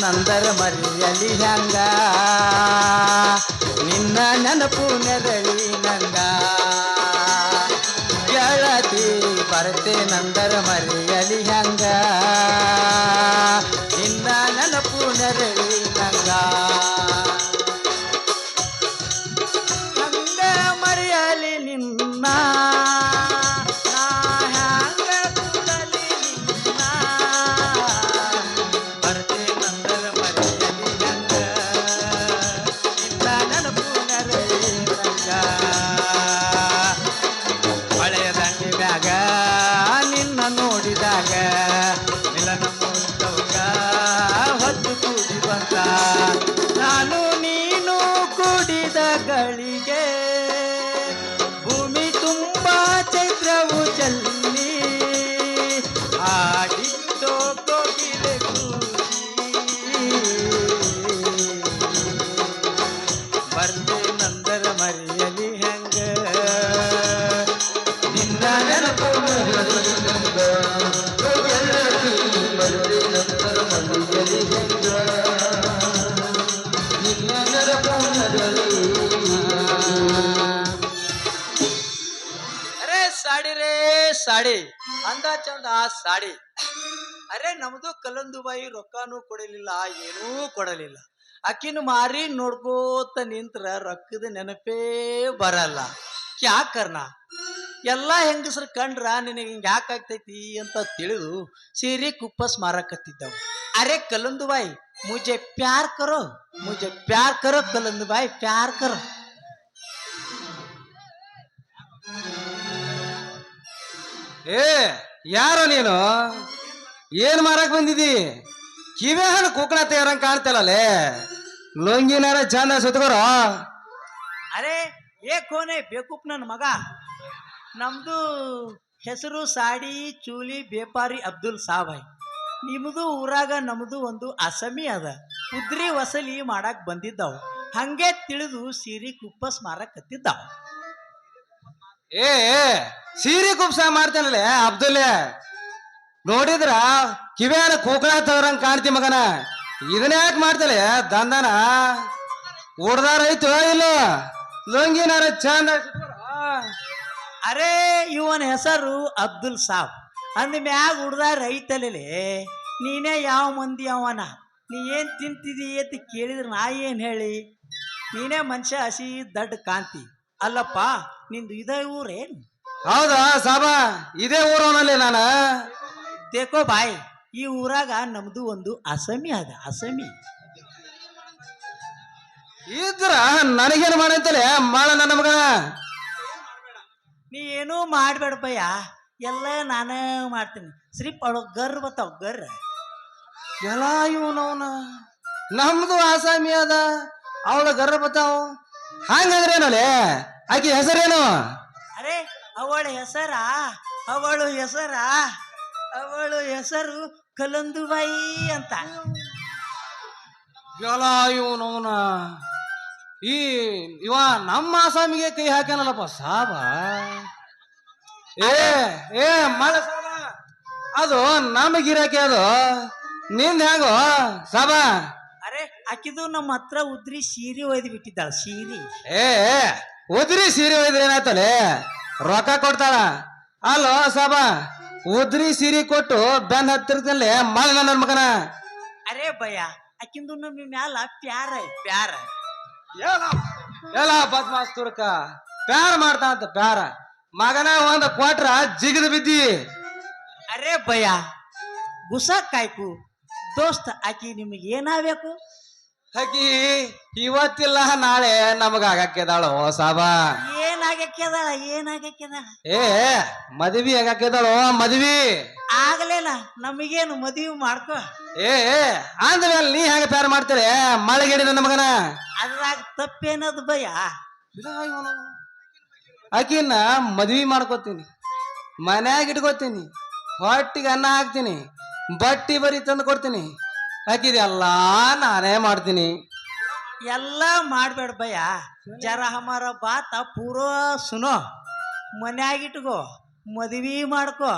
ನಂದರ ಮರಿಯಲಿ ಹಂಗ ನಿನ್ನ ನೆನಪು ನೆರಳಿ ನಂಗ ಗೆಳತಿ ಬರತೆ ನಂದರ ಮರಿಯಲಿ ಹಂಗ ನಿನ್ನ ನೆನಪು ನೆರಳಿ ನಂಗ ಹಂಗ ಮರಿಯಲಿ ನಿನ್ನ ನೋಡಿದಾಗ ಮಿಲನ ಮುತ್ತವ್ಗ ಹೊತ್ತು ಕೂಡಿ ಬಂದ ನಾನು ನೀನು ಕೂಡಿದ ಗಳಿಗೆ ಭೂಮಿ ತುಂಬ ಚೈತ್ರವು ಚಲ್ಲಿ ಆಡಿದ್ದೋ ಕೋಗಿಲೆ ಕೂಗಿ ಬರ್ದೆ ನಂದರ ಮರೆಯಲಿ ಹೆಂಗ ನಿನ್ನ ನೆನಪು ಅರೆ ಸಾಡಿ ರೇ ಸಾಡಿ ಅಂದ ಚಂದ ಸಾಡಿ ಅರೆ ನಮ್ದು ಕಲ್ಲಂದುಬಾಯಿ ರೊಕ್ಕನೂ ಕೊಡಲಿಲ್ಲ ಏನೂ ಕೊಡಲಿಲ್ಲ ಅಕ್ಕಿನ ಮಾರಿ ನೋಡ್ಕೋತ ನಿಂತ್ರ ರೊಕ್ಕದ ನೆನಪೇ ಬರಲ್ಲ ಯಾಕರ್ನ ಎಲ್ಲಾ ಹೆಂಗಸರು ಕಂಡ್ರ ನಿನಗೆ ಹಿಂಗೆ ಯಾಕಾಗ್ತೈತಿ ಅಂತ ತಿಳಿದು ಸೀರೆ ಕುಪ್ಪಸ್ ಮಾರಕತ್ತಿದ್ದವು ಅರೆ ಕಲ್ಲಂದುಬಾಯಿ ಮುझे प्यार करो कलंदुबाई प्यार करो ಏ ಯಾರೋ ನೀನು ಏನ್ ಮಾರಕ್ ಬಂದಿದಿ ಕಿವೆ ಹಣ್ಣು ಕುಕ್ಕಣ ತೆಗರಂಗ್ ಕಾಣ್ತಲ್ಲೇ ಲುಂಗಿನಾರ ಚಂದ ಸುತ್ಕೋರ ಅರೆ ಏ ಕೋನೆ ಬೇಕೂಪ್ ನನ್ನ ಮಗ ನಮ್ದು ಹೆಸರು ಸಾಡಿ ಚೂಲಿ ಬೇಪಾರಿ ಅಬ್ದುಲ್ ಸಾಬಾಯ್ ನಿಮ್ದು ಊರಾಗ ನಮ್ದು ಒಂದು ಅಸಮಿ ಅದ ಉದ್ರಿ ವಸಲಿ ಮಾಡಕ್ ಬಂದಿದ್ದಾವ್ ಹಂಗೆ ತಿಳಿದು ಸೀರೆ ಕುಪ್ಪಸ್ ಮಾರಕ್ ಕತ್ತಿದ್ದಾವ ಏ ಸೀರೆ ಕುಪ್ಸ ಮಾಡ್ತೇನಲ್ಲೇ ಅಬ್ದುಲ್ಲೆ ನೋಡಿದ್ರ ಕಿವ್ಯಾನ ಕುಕ್ಕಣ ತೆಗರಂಗ್ ಕಾಣ್ತಿ ಮಗನ ಇದನ್ನ ಯಾಕೆ ಮಾಡ್ತಲೆ ದಂದನ ಉಡ್ದಾರ ಇಲ್ಲ ಲುಂಗಿನಾರ ಚಂದ ಅರೆ ಇವನ ಹೆಸರು ಅಬ್ದುಲ್ ಸಾಬ್ ಅಂದ ಮ್ಯಾಗ ಹುಡ್ದ ರೈತಲೇ ನೀನೇ ಯಾವ ಮಂದಿ ಅವನ ನೀ ಏನ್ ತಿಂತಿದಿ ಅಂತ ಕೇಳಿದ್ರೆ ನಾ ಏನ್ ಹೇಳಿ ನೀನೇ ಮನುಷ್ಯ ಹಸಿ ದಡ್ಡ ಕಾಂತಿ ಅಲ್ಲಪ್ಪ ನಿಂದು ಇದೇ ಊರೇನು ಹೌದಾ ಸಾಬ ಇದೇ ಊರವನಲ್ಲಿ ನಾನು ತೇಕೋ ಬಾಯ್ ಈ ಊರಾಗ ನಮ್ದು ಒಂದು ಅಸಮಿ ಅದ ಅಸಮಿ ಇದ್ರ ನನಗೇನು ಮಾಡಂತಲೇ ಮಾಡ ನನ್ನ ಮಗನ ನೀ ಏನೂ ಮಾಡ್ಬೇಡ ಭಯ್ಯ ಎಲ್ಲ ನಾನೇ ಮಾಡ್ತೀನಿ ಸ್ರಿಪ್ ಅಳೋ ಗರ್ ಬತ್ತಾವ ಗರ್ ಎಲ್ಲ ಇವನವನ ನಮ್ದು ಆಸಾಮಿ ಅದ ಅವಳ ಗರ್ರ ಬತ್ತಾವ ಹಂಗಂದ್ರೇನಲ್ಲೇ ಆಕಿ ಹೆಸರೇನು ಅರೆ ಅವಳ ಹೆಸರು ಕಲಂದುಬಾಯಿ ಅಂತ ಎಲ್ಲ ಇವನವನ ಇವ ನಮ್ಮ ಆಸಾಮಿಗೆ ಕೈ ಹಾಕ್ಯಾನಲ್ಲಪ್ಪ ಸಾಬ ಏ ಏ ಮಳ ಸಾಬ ಅದು ನಮಗಿರಾಕೆ ಅದು ನಿಂದ ಹೇಗೋ ಸಾಬ ಅರೆ ಆಕಿದು ನಮ್ಮ ಹತ್ರ ಉದ್ರಿ ಸೀರೆ ಒಯ್ದು ಬಿಟ್ಟಿದ್ದಾಳ ಸೀರೆ ಏ ಉದ್ರಿ ಸೀರೆ ಒಯ್ದ್ರೆ ಏನಾಯ್ತಲೆ ರೊಕ್ಕ ಕೊಡ್ತಾಳ ಅಲ್ಲೋ ಸಾಬ ಉದ್ರಿ ಸೀರೆ ಕೊಟ್ಟು ಬೆನ್ ಹತ್ತಿರದಲ್ಲಿ ಮಳ ನನ್ನ ಮಗನ ಅರೆ ಭಯ ಆಕಿಂದು ನಮ್ಮ ಮ್ಯಾಲ ಪ್ಯಾರ ಎಲ್ಲ ಬದ್ಮಾಸ್ ತುರ್ಕ ಪ್ಯಾರ ಮಾಡ್ತಾನಂತ ಪ್ಯಾರ ಮಗನ ಒಂದ್ ಕೊಟ್ರ ಜಿಗಿದು ಬಿದ್ದಿ ಅರೆ ಭಯ ಗುಸ ಕಾಯ್ಕು ದೋಸ್ತ ಆಕಿ ನಿಮಗೆ ಏನಾಗಬೇಕು ಆಕಿ ಇವತ್ತಿಲ್ಲ ನಾಳೆ ನಮಗ ಆಗಾಕ್ಯದಾಳು ಸಾಬ ಏನಾಗಕ್ಯದಾಳ ಏ ಮದ್ವಿ ಆಗಾಕ್ಯದಾಳು ಮದ್ವಿ ಆಗ್ಲೇನ ನಮಗೇನು ಮದುವೆ ಮಾಡ್ಕೊ ಏ ಅಂದ್ಮೇಲೆ ನೀ ಹೆಂಗ ಪ್ಯಾರ ಮಾಡ್ತೀರಿ ಮಳೆಗೇಡಿ ನನ್ನ ಮಗನ ಅದ್ರಾಗ ತಪ್ಪೇನದು ಭಯ ಆಕಿನ ಮದ್ವಿ ಮಾಡ್ಕೋತೀನಿ ಮನ್ಯಾಗ ಇಟ್ಕೋತೀನಿ ಹೊಟ್ಟಿಗೆ ಅನ್ನ ಹಾಕ್ತೀನಿ ಬಟ್ಟಿ ಬರಿ ತಂದು ಕೊಡ್ತೀನಿ ಆಕಿದೆಲ್ಲ ನಾನೇ ಮಾಡ್ತೀನಿ ಎಲ್ಲ ಮಾಡ್ಬೇಡ ಭಯ ಜರ ಹಮಾರ ಬಾತ ಪೂರೋ ಸುನೋ ಮನ್ಯಾಗಿಟ್ಕೋ ಮದ್ವಿ ಮಾಡ್ಕೋ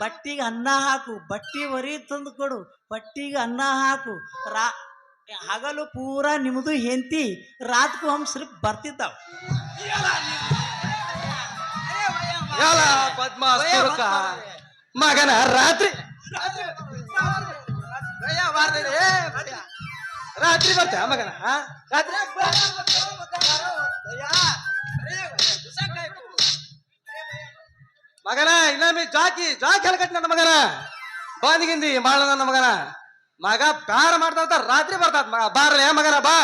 ಬಟ್ಟಿಗೆ ಅನ್ನ ಹಾಕು, ಬಟ್ಟಿ ವರಿ ತಂದು ಕೊಡು, ಬಟ್ಟಿಗೆ ಅನ್ನ ಹಾಕು. ಹಗಲು ಪೂರಾ ನಿಮ್ದು ಹೆಂಡತಿ, ರಾತ್ಕು ಹಮ್ ಸಿರ್ಫ್ ಬರ್ತಿದ್ದಾವ. ಎಲ್ಲ ಪದ್ಮಾಸುರಕ ಮಗನ ರಾತ್ರಿ ರಾತ್ರಿ ಬರ್ತ ಮಗನ ರಾತ್ರಿ ಮಗನ ಇನ್ನೊಮ್ಮೆ ಜಾಕಿ ಹೇಳ್ಕಟ್ ನನ್ನ ಮಗನ ಬಂದ್ಗಿಂದಿ ಮಾಡ ನನ್ನ ಮಗನ ಮಗ ಪ್ಯಾರ ಮಾಡ್ತಾ ರಾತ್ರಿ ಬರ್ತಾತ ಮಗ ಬಾರಲೇ ಮಗನ ಬಾ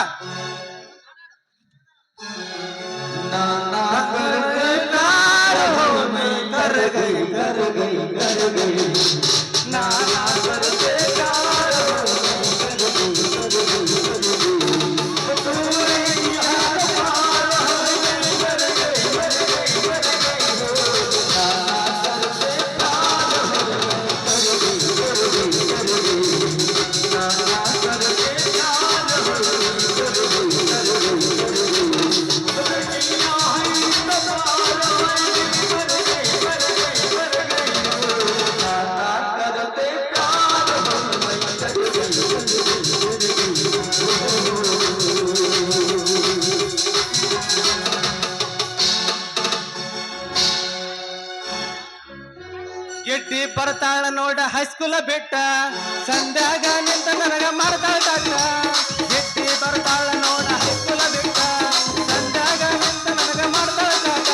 ಗೆಡ್ಡಿ ಬರ್ತಾಳ ನೋಡ ಹೈಸ್ಕೂಲ ಬೆಟ್ಟ ಸಂಧ್ಯಾಗ ನಿಂತ ನನಗ ಮಾಡ್ತಾಳ ಕಾಟ ಗೆಡ್ಡಿ ಬರ್ತಾಳ ನೋಡ ಹೈಸ್ಕೂಲ ಬೆಟ್ಟ ಸಂಧ್ಯಾಗ ನಿಂತ ನನಗ ಮಾಡ್ತಾಳ ಕಾಟ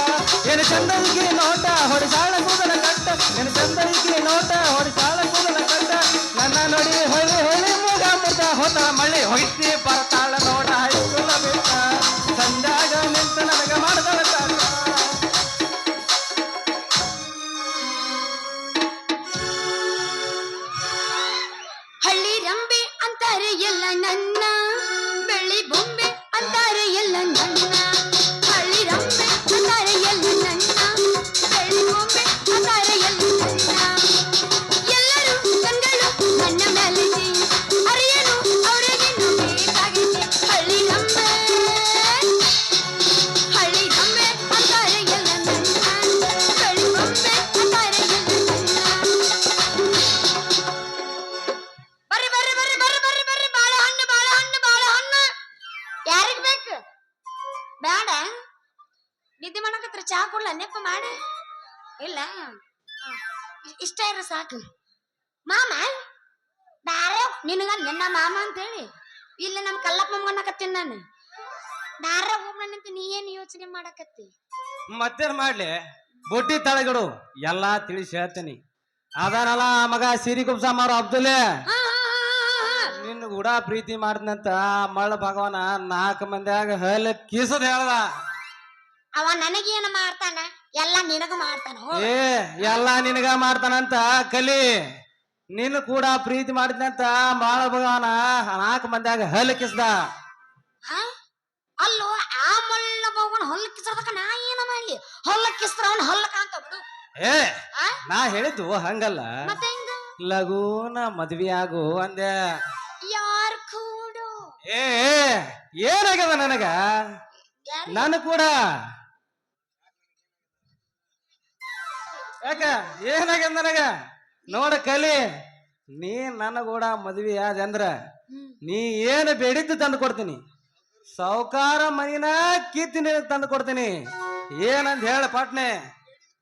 ಏನು ಚಂದಲ್ಗಿ ನೋಟ ಹೊಡಿಸಾಳ ಕೂದಲ ಕಟ್ಟ ಏನು ಚಂದಲ್ಗಿ ನೋಟ ಹೊಡಿಸಾಳ ಕೂದಲ ಕಟ್ಟ ನನ್ನ ನೋಡಿ ಹೊಳಿ ಹೊಳಿ ಮೂಗ ಮುಟ್ಟ ಹೋತ ಮಳ್ಳಿ ಹೊಯ್ತಿ ಬರ್ತಾಳ ನೋಡ ಹೈಸ್ಕೂಲ ಬೆಟ್ಟ ಸಂಧ್ಯಾಗ ನಿಂತ ನನಗ ಮಾಡ್ತಾಳ ಕಾಟ ಹಳ್ಳಿ ರಂಬೆ ಅಂತಾರೆ ಎಲ್ಲ ನನ್ನ, ಬೆಳ್ಳಿ ಬೊಂಬೆ ಅಂತಾರೆ ಎಲ್ಲ ನನ್ನ. ಹಳ್ಳಿ ರಂಬೆ ಅಂತಾರೆ ಎಲ್ಲ ನನ್ನ, ಬೆಳ್ಳಿ ಬೊಂಬೆ ಅಂತಾರೆ ಎಲ್ಲ ನನ್ನ. ಎಲ್ಲರೂ ಕಣ್ಗಳು ನನ್ನ ಮೇಲಿದೆ, ಅರಿಯನು ಅವರಿಗಿನ್ನು ಬೇಕಾಗಿದೆ. ಹಳ್ಳಿ ರಂಬೆ ಅಂತಾರೆ ಎಲ್ಲ ನನ್ನ, ಬೆಳ್ಳಿ ಬೊಂಬೆ ಅಂತಾರೆ ಎಲ್ಲ ನನ್ನ. ಬರ್ರಿ ಬರ್ರಿ ಬರ್ರಿ ಬರ್ರಿ ಬರ್ರಿ ಬರ್ರಿ ಬಾಳೆಹಣ್ಣು ಬಾಳೆಹಣ್ಣು ಬಾಳೆಹಣ್ಣು ಯಾರಿಗ್ ಬೇಕು? ಬೇಡ ನಿದ್ದೆ ಮಾಡಕತ್ರ ಚಾ ಕೊಡ್ಲ ನೆಪ್ಪ ಮಾಡಿ ಇಲ್ಲ ಇಷ್ಟ ಇರೋ ಸಾಕು. ಮಾಮ ದಾರೆ ನಿನಗ ನಿನ್ನ ಮಾಮ ಅಂತೇಳಿ ಇಲ್ಲ ನಮ್ ಕಲ್ಲಪ್ಪ ಮಮ್ಮನಕತ್ತೀನಿ ನಾನು. ದಾರ ಹೋಗ್ನಂತ ನೀ ಏನ್ ಯೋಚನೆ ಮಾಡಕತ್ತಿ? ಮತ್ತೇನ್ ಮಾಡ್ಲಿ ಬೊಟ್ಟಿ ತಳಗಡು ಎಲ್ಲಾ ತಿಳಿಸಿ ಹೇಳ್ತೀನಿ. ಅದಾನಲ್ಲ ಮಗ ಸಿರಿ ಕುಬ್ಸಾಮಾರು ಅಬ್ದುಲ್ಲೆ ನಿನ್ನ ಕೂಡ ಪ್ರೀತಿ ಮಾಡ್ದಂತ ಮಳ್ಳ ಭಗವಾನ 4 ಮಂದಿಯಾಗ ಹಲ್ ಕೀಸದ್ ಹೇಳ್ದ. ಅವ ನನಗೇನು ಮಾಡ್ತಾನ ಎಲ್ಲ ನಿನಗ ಮಾಡ್ತಾನ. ಏ ಎಲ್ಲಾ ನಿನಗ ಮಾಡ್ತಾನಂತ ಕಲಿ. ನಿನ್ನ ಕೂಡ ಪ್ರೀತಿ ಮಾಡಿದಂತ ಮಳ್ಳ ಭಗವಾನ 4 ಮಂದಿಯಾಗ ಹಲ್ ಕಿಸ್ದ. ಅಲ್ಲೋ ಆ ಮಳ್ಳ ಭಗವಾನ್ ಹೊಲ್ಲ ಕಿಸದಕ್ಕ ನಾ ಏನ ಮಾಡ್ಲಿ? ಹೊಲ್ಲ ಕಿಸ್ತ್ರ ಅವನ್ ಹೊಲ್ಲ ಕಾಂತ ಬಿಡು. ಏ ನಾ ಹೇಳಿದ್ದು ಹಂಗಲ್ಲ, ಮತ್ತೆ ಹೆಂಗ ಲಗೂನ ಮದ್ವಿ ಆಗು ಅಂದೆ. ಯಾರ್ ಕೂಡು ಏ ಏನಾಗ್ಯದ ನನಗ ನಾನು ಕೂಡ ಯಾಕ ಏನಾಗ್ಯದ ನನಗ ನೋಡ ಕಲಿ. ನೀ ನನ್ನ ಕೂಡ ಮದ್ವಿ ಆದ ಅಂದ್ರ ನೀ ಏನು ಬೇಡಿದ್ದು ತಂದು ಕೊಡ್ತೀನಿ. ಸಾವುಕಾರ ಮನಿನ ಕಿತ್ತೀನಿ ತಂದು ಕೊಡ್ತೀನಿ. ಏನಂತ ಹೇಳ ಪಾಟ್ನೆ.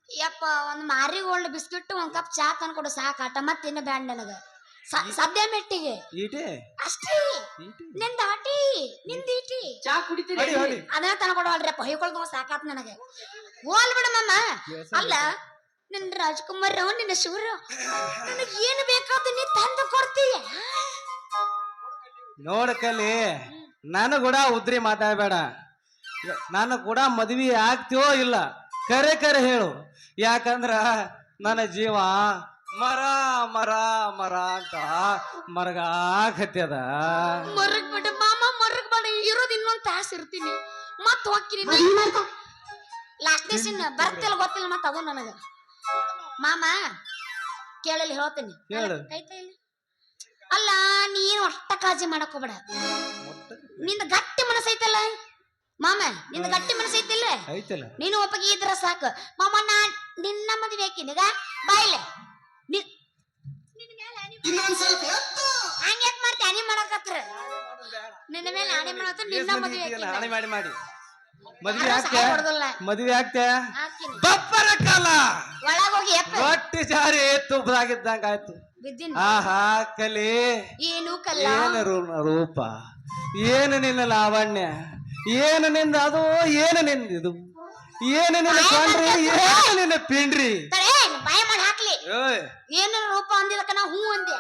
ಯಪ್ಪ ಒಂದ್ ಮಾರಿಗೋಲ್ಡ್ ಬಿಸ್ಕಿಟ್ ಒಂದ್ ಕಪ್ ಚಾ ತಂದ್ಕೊಡು ಸಾಕಾಟ. ಮತ್ತಿನ್ನ ಬ್ಯಾಡ ನನಗ ಸದ್ಯ ಮೆಟ್ಟಿಗೆ ಈಟಿ ಅಷ್ಟೇ. ನಿಂದ ಆಟಿ ನಿಂದೀಟಿ ಚಾ ಕುಡಿತೀರಿ? ಅದನ್ನ ತಂದ್ಕೊಡವಲ್ರಪ್ಪ, ಹೊಯ್ಕೊಳ್ದು ಸಾಕಾತ್ ನನಗೆ. ಹೋಲ್ ಬಿಡ ಮಮ್ಮ. ಅಲ್ಲ ನಿನ್ನ ರಾಜ್ಕುಮಾರ್ ನಿನ್ನ ಶಿವರ ನನಗ್ ಏನು ಬೇಕಾದ ನೀ ತಂದು ಕೊಡ್ತೀಯ. ನೋಡ ಕಲಿ, ನಾನು ಕೂಡ ಉದ್ರಿ ಮಾತಾಡಬೇಡ. ನಾನು ಕೂಡ ಮದ್ವಿ ಆಗ್ತೀವೋ ಇಲ್ಲ ಕರೆ ಕರೆ ಹೇಳು. ಯಾಕಂದ್ರ ನನ್ನ ಜೀವ ಮರ ಮರ ಮರ ಅಂತ ಮರಗಾಕತ್ಯದ. ಮರಗ್ ಬಿಡ ಮಾಮ, ಮರಗ್ ಬೇಡ. ಇರೋದ್ ಇನ್ನೊಂದ್ ತಾಸ ಇರ್ತೀನಿ ಮತ್ ಹೋಗ್ತೀನಿ. ಲಾಸ್ಟ್ ದೇಶನ್ ಬರ್ತಿಲ್ಲ ಗೊತ್ತಿಲ್ಲ ಮತ್ ಅದು ನನಗ. ಮಾಮ ಕೇಳಲಿ ಹೇಳ್ತೀನಿ. ಕೈತ ಇಲ್ಲ ಅಲ್ಲ ನೀನು ಅಷ್ಟ ಕಾಳಜಿ ಮಾಡಕ್ ಹೋಗ್ಬೇಡ. ನಿಂದ ಗಟ್ಟಿ ಮನಸ್ಸೈತಲ್ಲ ಮಾಮ, ನಿಂದ ಗಟ್ಟಿ ಮನಸ್ಸೈತಿಲ್ಲ ಐತಲ್ಲ, ನೀನು ಒಪ್ಪಗೆ ಇದ್ರ ಸಾಕು ಮಾಮ. ನಾ ನಿನ್ನ ಮದ್ವೆ ಹಾಕಿನಿಗ ಬಾಯ್ಲೆ ಹಂಗ್ಯಾಕ್ ಮಾಡ್ತಿ ಹನಿ ಮಾಡಕತ್ರ ನಿನ್ನ ಮೇಲೆ ಹನಿ ಮಾಡತ್ತ ನಿನ್ನ ಮದುವೆ ಹಾನಿ ಮಾಡಿ ಮಾಡಿ ಮದ್ವೆ ಯಾರು ಆಗ್ತೆ ಸಹಾಯ ಕೊಡೋದಿಲ್ಲ. ಮದ್ವೆ ಆಗ್ತೆ ಹಾಕ್ತೀನಿ ಬಪ್ಪರ ಕಾಲ ಒಳಗೋಗಿ ಎತ್ತ ರೊಟ್ಟಿ ಜಾರಿ ತುಪ್ಪದಾಗಿದ್ದಂಗ ಆಯ್ತು ಬಿದ್ದಿನ ಆಹಾ ಕಲಿ ಏನು ಕಲ್ಲ ಏನು ರೂಪ ಏನು ನಿನ್ನ ಲಾವಣ್ಯ ಏನು ನಿಂದ ಅದು ಏನು ನಿಂದಿದು ಏನು ನಿನ್ನ ಕೊಂಡ್ರಿ ಏನು ನಿನ್ನ ಪಿಂಡ್ರಿ ತಡೆ ಬಾಯ ಮಾಡಿ ಹಾಕ್ಲಿ ಓಯ್ ಏನು ರೂಪ ಅಂದಿದಕ್ಕ ನಾ ಹೂ ಅಂದೆ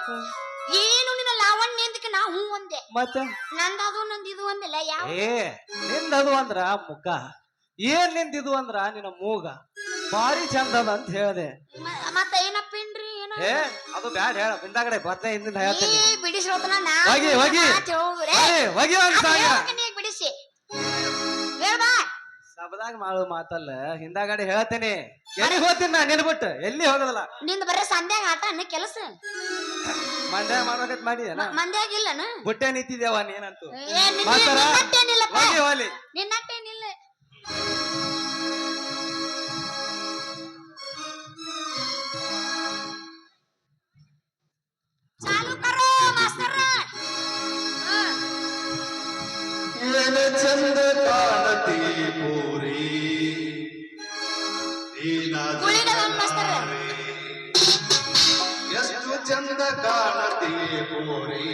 ಏನು ನಿನ್ನ ಲಾವಣ್ಯ ಅಂದಕ್ಕೆ ನಾ ಹೂ ಅಂದೆ ಮತ್ತ ನಂದದು ನಂದಿದು ಅಂದಿಲ್ಲ ಯಾವ ಏ ನಿಂದದು ಅಂದ್ರ ಮುಖ ಏನ್ ನಿಂದಿದು ಅಂದ್ರ ನಿನ್ನ ಮೂಗ ಭಾರಿ ಚಂದ ಅದ ಅಂತ ಹೇಳ್ದೆ ಮತ್ತ ಏನಪ್ಪೇನ್ರಿ ಏನ ಏ ಅದು ಬ್ಯಾಡ ಹೇಳ ಹಿಂದಾಗಡೆ ಬರ್ತೆ ಹಿಂದಿಂದ ಹೇಳ್ತೀನಿ ಬಿಡಿಸ್ರೋತನ ನಾ ಹೋಗಿ ಹೋಗಿ ಹೋಗಿ ಒಂದ್ ಸಾಂಗ ಬಿಡಿಸಿ ಹೇಳ್ ಬಾ ಸಬದಾಗ ಮಾಡು ಮಾತಲ್ಲ ಹಿಂದಾಗಡೆ ಹೇಳ್ತೇನೆ ಎಲ್ಲಿ ಹೋಗ್ತೀನಿ ನಾ ನಿನ್ಬಿಟ್ಟು ಎಲ್ಲಿ ಹೋಗೋದಲ್ಲ ನಿಂದ ಬರೀ ಸಂಧ್ಯಾಗ ಆಟ ಅನ್ನ ಕೆಲಸ ಮಂಡ್ಯ ಮಾಡೋಕತ್ ಮಾಡಿದೇನ ಮಂದ್ಯಾಗ ಇಲ್ಲನ ಬುಟ್ಟೆ ನಿಂತಿದ್ದೇವ ನೀನಂತೂ ಏ, ನಿನ್ನ- ಮಾಸ್ತರ, ನಿನ್ನಟ್ಟೇನಿಲ್ಲಪ್ಪ. ಹೋಗಿ ಹೋಲಿ ನಿನ್ನಟ್ಟೇನಿಲ್ಲ ಚಾಲು ಕರೋ ಮಾಸ್ತರ ಏನ ಚಂದ ಕಾಣತಿ ಪೂರಿ ಗುಳಿಗದನ್ ಮಾಸ್ತರ ಎಷ್ಟು ಚಂದ ಕಾಣತಿ ಪೂರಿ